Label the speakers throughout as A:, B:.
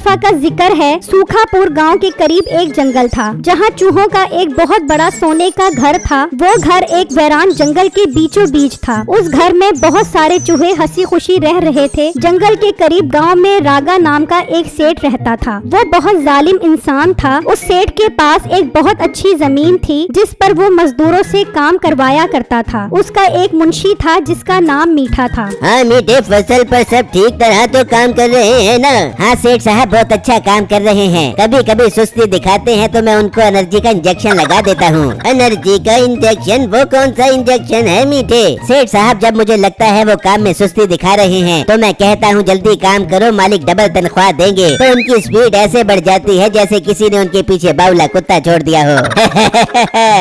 A: दफा का जिक्र है। सूखापुर गांव के करीब एक जंगल था जहां चूहों का एक बहुत बड़ा सोने का घर था। वो घर एक वीरान जंगल के बीचों बीच था। उस घर में बहुत सारे चूहे हंसी खुशी रह रहे थे। जंगल के करीब गांव में रागा नाम का एक सेठ रहता था। वो बहुत जालिम इंसान था। उस सेठ के पास एक बहुत अच्छी जमीन थी जिस पर वो मजदूरों से काम करवाया करता था। उसका एक मुंशी था जिसका नाम मीठा था।
B: हाँ मीठे, फसल पर सब ठीक तरह तो काम कर रहे हैं ना? हाँ सेठ साहब, बहुत अच्छा काम कर रहे हैं। कभी कभी सुस्ती दिखाते हैं तो मैं उनको एनर्जी का इंजेक्शन लगा देता हूँ। एनर्जी का इंजेक्शन? वो कौन सा इंजेक्शन है मीठे? सेठ साहब, जब मुझे लगता है वो काम में सुस्ती दिखा रहे हैं तो मैं कहता हूँ जल्दी काम करो, मालिक डबल तनख्वाह देंगे। तो उनकी स्पीड ऐसे बढ़ जाती है जैसे किसी ने उनके पीछे बावला कुत्ता छोड़ दिया हो।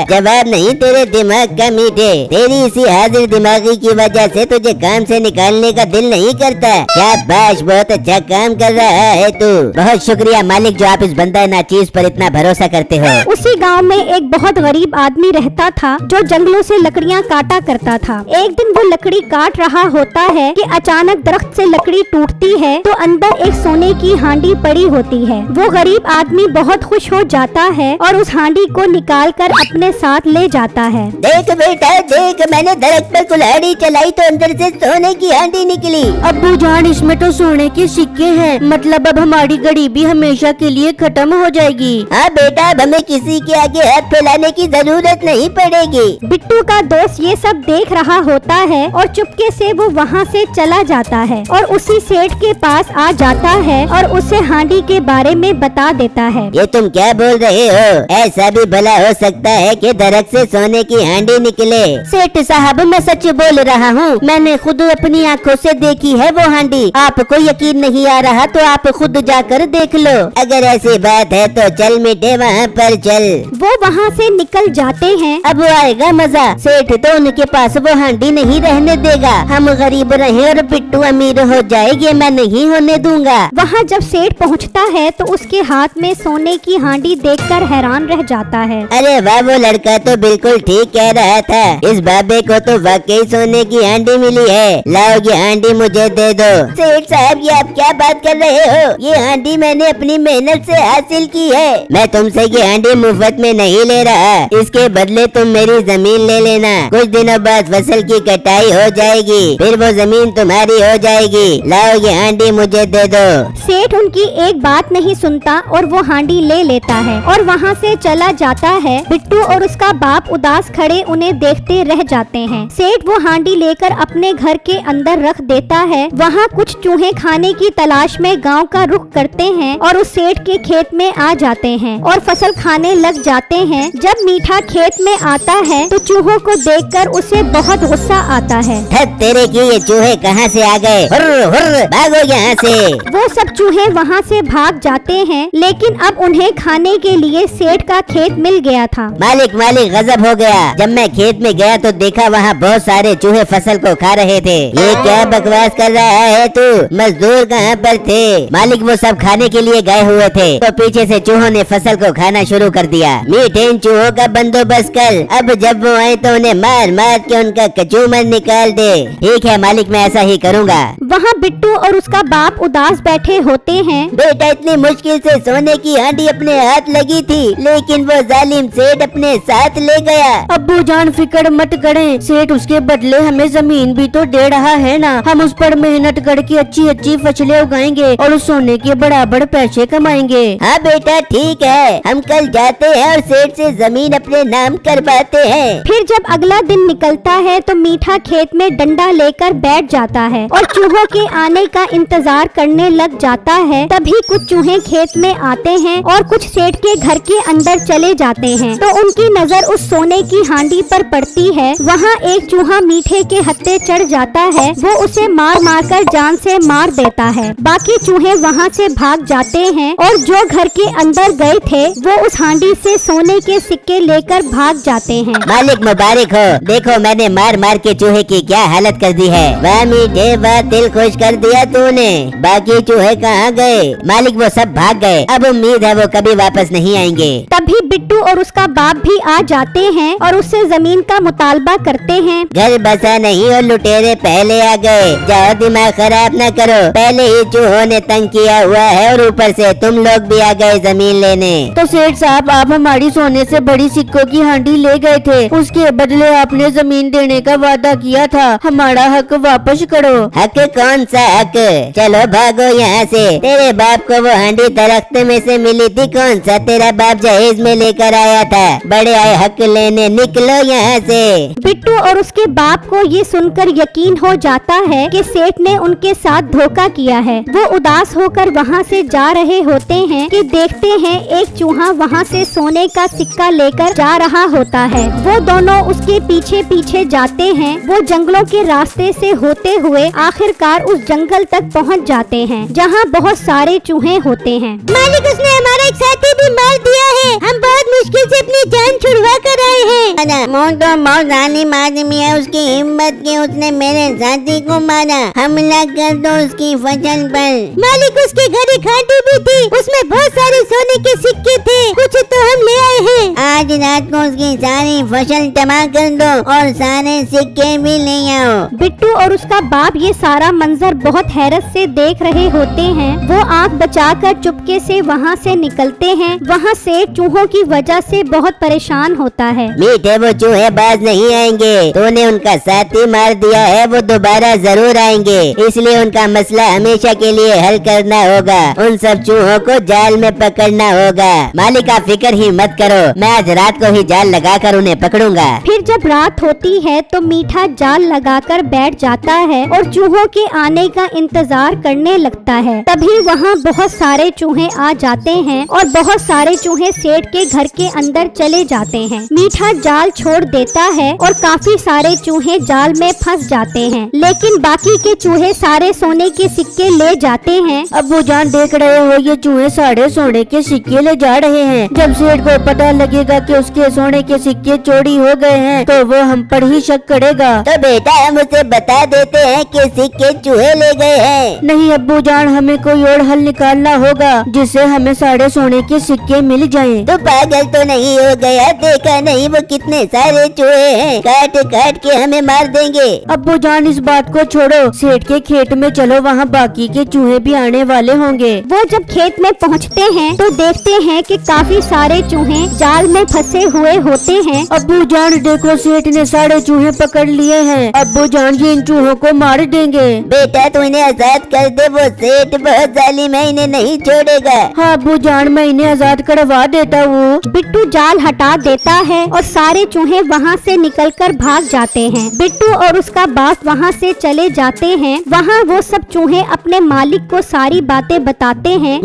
B: जवाब नहीं तेरे दिमाग का मीठे, तेरी इसी हाजिर दिमागी की वजह से तुझे काम से निकालने का दिल नहीं करता। शाबाश, बहुत अच्छा काम कर रहा है तू। बहुत शुक्रिया मालिक जो आप इस बंदा नाचीज पर इतना भरोसा करते हो।
A: उसी गांव में एक बहुत गरीब आदमी रहता था जो जंगलों से लकड़ियां काटा करता था। एक दिन वो लकड़ी काट रहा होता है कि अचानक दरख्त से लकड़ी टूटती है तो अंदर एक सोने की हांडी पड़ी होती है। वो गरीब आदमी बहुत खुश हो जाता है और उस हांडी को निकाल कर अपने साथ ले जाता है।
B: देख बेटा देख, मैंने दरख्त पर कुल्हाड़ी चलाई तो अंदर से सोने की हांडी निकली।
C: अब्बू जान, इसमें तो सोने के सिक्के हैं, मतलब अब हमारी गरीबी हमेशा के लिए खत्म हो जाएगी।
B: हाँ बेटा, अब हमें किसी के आगे हाथ फैलाने की जरूरत नहीं पड़ेगी।
A: बिट्टू का दोस्त ये सब देख रहा होता है और चुपके से वो वहाँ से चला जाता है और उसी सेठ के पास आ जाता है और उसे हांडी के बारे में बता देता है।
B: ये तुम क्या बोल रहे हो? ऐसा भी भला हो सकता है कि दरख्त से सोने की हांडी निकले?
C: सेठ साहब, मैं सच बोल रहा हूँ, मैंने खुद अपनी आँखों से देखी है वो हांडी। आपको यकीन नहीं आ रहा तो आप खुद जाकर देख लो।
B: अगर ऐसी बात है तो चल मीठे, वहाँ पर चल।
A: वो वहाँ से निकल जाते हैं।
C: अब आएगा मजा। सेठ तो उनके पास वो हांडी नहीं रहने देगा। हम गरीब रहे और बिट्टू अमीर हो जाएगी, मैं नहीं होने दूंगा।
A: वहाँ जब सेठ पहुँचता है तो उसके हाथ में सोने की हांडी देखकर हैरान रह जाता है।
B: अरे वाह, वो लड़का तो बिल्कुल ठीक कह रहा था। इस बाबे को तो वाकई सोने की हांडी मिली है। लाओ ये हांडी मुझे दे दो। सेठ साहब, ये आप क्या बात कर रहे हो? ये हांडी मैंने अपनी मेहनत से हासिल की है। मैं तुमसे ये हांडी मुफ्त में नहीं ले रहा, इसके बदले तुम मेरी जमीन ले लेना। कुछ दिनों बाद फसल की कटाई हो जाएगी, फिर वो जमीन तुम्हारी हो जाएगी। लाओ ये हांडी मुझे दे दो।
A: सेठ उनकी एक बात नहीं सुनता और वो हांडी ले लेता है और वहाँ से चला जाता है। बिट्टू और उसका बाप उदास खड़े उन्हें देखते रह जाते हैं। सेठ वो हांडी लेकर अपने घर के अंदर रख देता है। वहाँ कुछ चूहे खाने की तलाश में गांव का रुख करते हैं और उस सेठ के खेत में आ जाते हैं और फसल खाने लग जाते हैं। जब मीठा खेत में आता है तो चूहों को देखकर उसे बहुत गुस्सा आता है।
B: तेरे की ये चूहे कहाँ से आ गए? हुर्र हुर्र, भागो यहाँ से।
A: वो सब चूहे वहाँ से भाग जाते हैं, लेकिन अब उन्हें खाने के लिए सेठ का खेत मिल गया था।
B: मालिक मालिक, गजब हो गया। जब मैं खेत में गया तो देखा वहाँ बहुत सारे चूहे फसल को खा रहे थे। ये क्या बकवास कर रहा है तू? मजदूर कहाँ पर थे? मालिक, वो सब खाने के लिए गए हुए थे तो पीछे से चूहों ने फसल को खाना शुरू कर दिया। मीठे, इन चूहों का बंदोबस्त कर। अब जब वो आए तो उन्हें मार मार के उनका कचूमर निकाल दे। ठीक है मालिक, मैं ऐसा ही करूँगा।
A: वहाँ बिट्टू और उसका बाप उदास बैठे होते हैं।
B: बेटा, इतनी मुश्किल से सोने की हांडी अपने हाथ लगी थी, लेकिन वो जालिम सेठ अपने साथ ले गया।
C: अब्बू जान, फिक्र मत करें, सेठ उसके बदले हमें जमीन भी तो दे रहा है ना। हम उस पर मेहनत करके अच्छी अच्छी फसलें उगाएंगे और उस सोने के बराबर पैसे कमाएंगे।
B: हाँ बेटा ठीक है, हम कल जाते हैं और सेठ से जमीन अपने नाम करवाते हैं।
A: फिर जब अगला दिन निकलता है तो मीठा खेत में डंडा लेकर बैठ जाता है और चूहों के आने का इंतजार करने लग जाता है। तभी कुछ चूहे खेत में आते हैं और कुछ सेठ के घर के अंदर चले जाते हैं तो उनकी नजर उस सोने की हांडी पर पड़ती है। वहाँ एक चूहा मीठे के हत्थे चढ़ जाता है। वो उसे मार मार कर जान से मार देता है। बाकी चूहे वहाँ से भाग जाते हैं और जो घर के अंदर गए थे वो उस हांडी से सोने के सिक्के लेकर भाग जाते हैं।
B: मालिक मुबारक हो, देखो मैंने मार मार के चूहे की क्या हालत कर दी है। वाह मीठे, वाह, दिल खुश कर दिया तूने। बाकी चूहे कहाँ गए? मालिक, वो सब भाग गए। अब उम्मीद है वो कभी वापस नहीं आएंगे।
A: तभी बिट्टू और उसका बाप भी आ जाते हैं और उससे जमीन का मुतालबा करते हैं।
B: घर बसा नहीं और लुटेरे पहले आ गए। जाओ, दिमाग खराब न करो, पहले ही चूहों ने तंग किया हुआ है और ऊपर से तुम लोग भी आ गए जमीन लेने।
C: तो सेठ साहब, आप हमारी सोने से बड़ी सिक्कों की हांडी ले गए थे, उसके बदले आपने जमीन देने का वादा किया था। हमारा हक वापस करो।
B: हक? कौन सा हक? चलो भागो यहाँ से। तेरे बाप को वो हांडी दरख्त में से मिली थी, कौन सा तेरा बाप जहेज में लेकर आया था? बड़े आए हक लेने, निकलो यहाँ से।
A: बिट्टू और उसके बाप को ये सुनकर यकीन हो जाता है कि सेठ ने उनके साथ धोखा किया है। वो उदास होकर वहाँ से जा रहे होते हैं कि देखते हैं एक चूहा वहाँ से सोने का सिक्का लेकर जा रहा होता है। वो दोनों उसके पीछे पीछे जाते हैं। वो जंगलों के रास्ते से होते हुए आखिरकार उस जंगल तक पहुँच जाते हैं जहाँ बहुत सारे चूहे होते हैं।
B: मालिक, उसने हमारा एक साथी भी मार दिया है। हम बहुत मुश्किल से अपनी जान छुड़वा कर आए हैं। मौत तो बहुत जालिम आदमी है, उसकी हिम्मत की उसने मेरे साथी को मारा। हमला कर दो उसकी फसल पर। मालिक, उसके घर एक हांडी भी थी, उसमें बहुत सारे सोने के सिक्के थे, कुछ तो हम ले आए हैं। आज रात को उसकी सारी फसल तबाह कर दो और सारे सिक्के भी ले आओ।
A: बिट्टू और उसका बाप ये सारा मंजर बहुत हैरत से देख रहे होते हैं। वो आंख बचाकर चुपके से वहाँ से निकलते हैं। वहाँ सेठ चूहों की वजह से बहुत परेशान होता है।
B: मीठे, वो चूहे बाज नहीं आएंगे। तूने उनका साथी मार दिया है, वो दोबारा जरूर आएंगे, इसलिए उनका मसला हमेशा के लिए हल करना होगा। उन सब चूहों को जाल में पकड़ना होगा। मालिक, आप फिक्र ही मत करो, मैं आज रात को ही जाल लगाकर उन्हें पकड़ूंगा।
A: फिर जब रात होती है तो मीठा जाल लगाकर बैठ जाता है और चूहों के आने का इंतजार करने लगता है। तभी वहाँ बहुत सारे चूहे आ जाते हैं और बहुत सारे चूहे सेठ के घर के अंदर चले जाते हैं। मीठा जाल छोड़ देता है और काफी सारे चूहे जाल में फंस जाते हैं, लेकिन बाकी के चूहे सारे सोने के सिक्के ले जाते हैं।
C: अब्बू जान, देख रहे हो ये चूहे सारे सोने के सिक्के ले जा रहे हैं। जब सेठ को पता लगेगा कि उसके सोने के सिक्के चोरी हो गए हैं तो वो हम पर ही शक करेगा।
B: तो बेटा, हम उसे बता देते हैं कि सिक्के चूहे ले गए हैं।
C: नहीं अब्बू जान, हमें कोई और हल निकालना होगा जिससे हमें सारे सोने के सिक्के मिल जाएं।
B: तो पागल तो नहीं हो गया? देखा नहीं वो कितने सारे चूहे हैं, काट काट के हमें मार देंगे।
C: अब्बू जान, इस बात को छोड़ो, सेठ के खेत में चलो, वहाँ बाकी के चूहे भी आने वाले होंगे।
A: वो जब खेत में पहुँचते हैं तो देखते हैं कि काफी सारे चूहे जाल में फंसे हुए होते हैं।
C: अब्बू जान देखो, सेठ ने सारे चूहे पकड़ लिए हैं। अब्बू जान, ये इन चूहों को मार देंगे।
B: बेटा, तू इन्हें आजाद कर दे, वो सेठ बहुत जालिम है, इन्हें नहीं छोड़ेगा।
C: हाँ अब्बू जान, मैं इन्हें आजाद करवा देता हूँ।
A: बिट्टू जाल हटा देता है और सारे चूहे वहाँ से निकलकर भाग जाते हैं। बिट्टू और उसका बाप वहाँ से चले जाते हैं। वहाँ वो सब चूहे अपने मालिक को सारी बातें बताते हैं।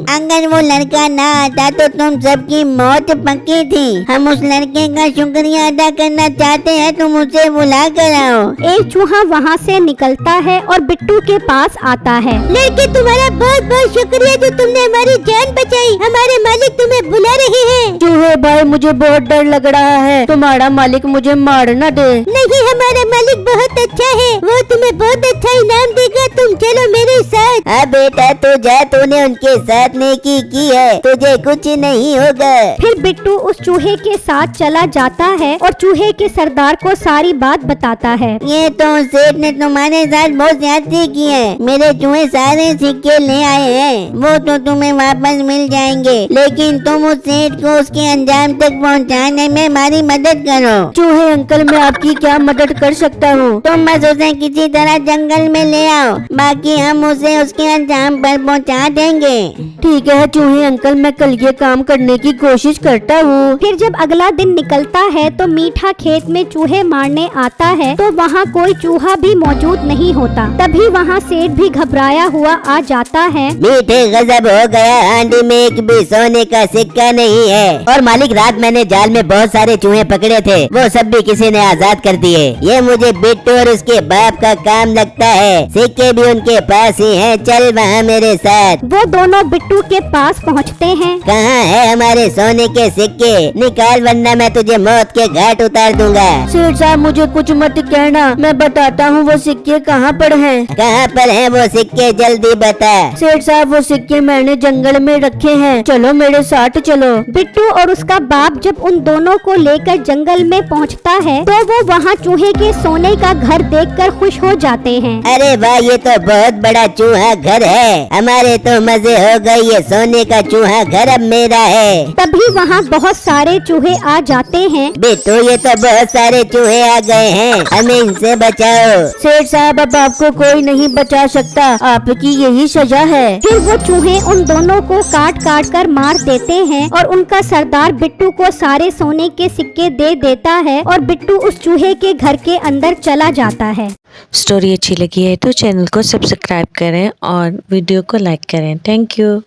B: अगर वो लड़का ना आता तो तुम सबकी मौत पक्की थी। हम उस लड़के का शुक्रिया अदा करना चाहते हैं, तुम उसे बुला कर आओ।
A: एक चूहा वहाँ से निकलता है और बिट्टू के पास आता है।
B: लड़के, तुम्हारा बहुत बहुत शुक्रिया जो तुमने हमारी जान बचाई। हमारे मालिक तुम्हें बुला रहे हैं।
C: चूहे भाई, मुझे बहुत डर लग रहा है, तुम्हारा मालिक मुझे मार न दे।
B: नहीं, हमारा मालिक बहुत अच्छा है, वो तुम्हें बहुत अच्छा इनाम देगा। तुम चलो मेरे साथ। हाँ बेटा, तू जा, तूने उनके साथ नेकी की है, तुझे कुछ नहीं होगा।
A: फिर बिट्टू उस चूहे के साथ चला जाता है और चूहे के सरदार को सारी बात बताता है।
B: ये तो सेठ ने तुम्हारे साथ बहुत ज्यादती की है। मेरे चूहे सारे सिक्के ले आए हैं, वो तो तुम्हें वापस मिल जाएंगे, लेकिन तुम उस सेठ को उसके अंजाम तक पहुंचाने में हमारी मदद करो।
C: चूहे अंकल, मैं आपकी क्या मदद कर सकता हूँ?
B: तुम बस उसे किसी तरह जंगल में ले आओ, बाकी हम उसे उसके अंजाम पर पहुंचा देंगे।
C: ठीक है चूहे अंकल, मैं कल ये काम करने की कोशिश करता हूँ।
A: फिर जब अगला दिन निकलता है तो मीठा खेत में चूहे मारने आता है तो वहाँ कोई चूहा भी मौजूद नहीं होता। तभी वहाँ सेठ भी घबराया हुआ आ जाता है।
B: मीठे, गजब हो गया, हांडी में एक भी सोने का सिक्का नहीं है। और मालिक, रात मैंने जाल में बहुत सारे चूहे पकड़े थे, वो सब भी किसी ने आजाद कर दिए। ये मुझे बिट्टू और उसके बाप का काम लगता है, सिक्के भी उनके पास ही हैं। चल वहाँ मेरे साथ।
A: वो दोनों बिट्टू के पास पहुँचते हैं।
B: कहाँ है हमारे सोने के सिक्के? निकाल, वरना मैं तुझे मौत के घाट उतार दूंगा।
C: सेठ साहब, मुझे कुछ मत कहना, मैं बताता हूँ वो सिक्के कहाँ पर हैं।
B: कहाँ पर हैं वो सिक्के, जल्दी बता।
C: सेठ साहब, वो सिक्के मैंने जंगल में रखे हैं, चलो मेरे साथ चलो।
A: बिट्टू और उसका बाप जब उन दोनों को लेकर जंगल में पहुंचता है तो वो वहाँ चूहे के सोने का घर देखकर खुश हो जाते हैं।
B: अरे वाह, ये तो बहुत बड़ा चूहा घर है, हमारे तो मजे हो गए, ये सोने का चूहा घर अब मेरा है।
A: तभी वहाँ बहुत सारे चूहे आ जाते हैं।
B: बिट्टू, ये तो बहुत सारे चूहे आ गए हैं, हमें इनसे बचाओ।
C: सेठ साहब, अब आपको कोई नहीं बचा सकता, आपकी यही सजा है।
A: फिर वो चूहे उन दोनों को काट काट कर मार देते हैं और उनका सरदार बिट्टू को सारे सोने के सिक्के दे देता है और बिट्टू उस चूहे के घर के अंदर चला जाता है।
D: स्टोरी अच्छी लगी है तो चैनल को सब्सक्राइब करें और वीडियो को लाइक करें। Thank you.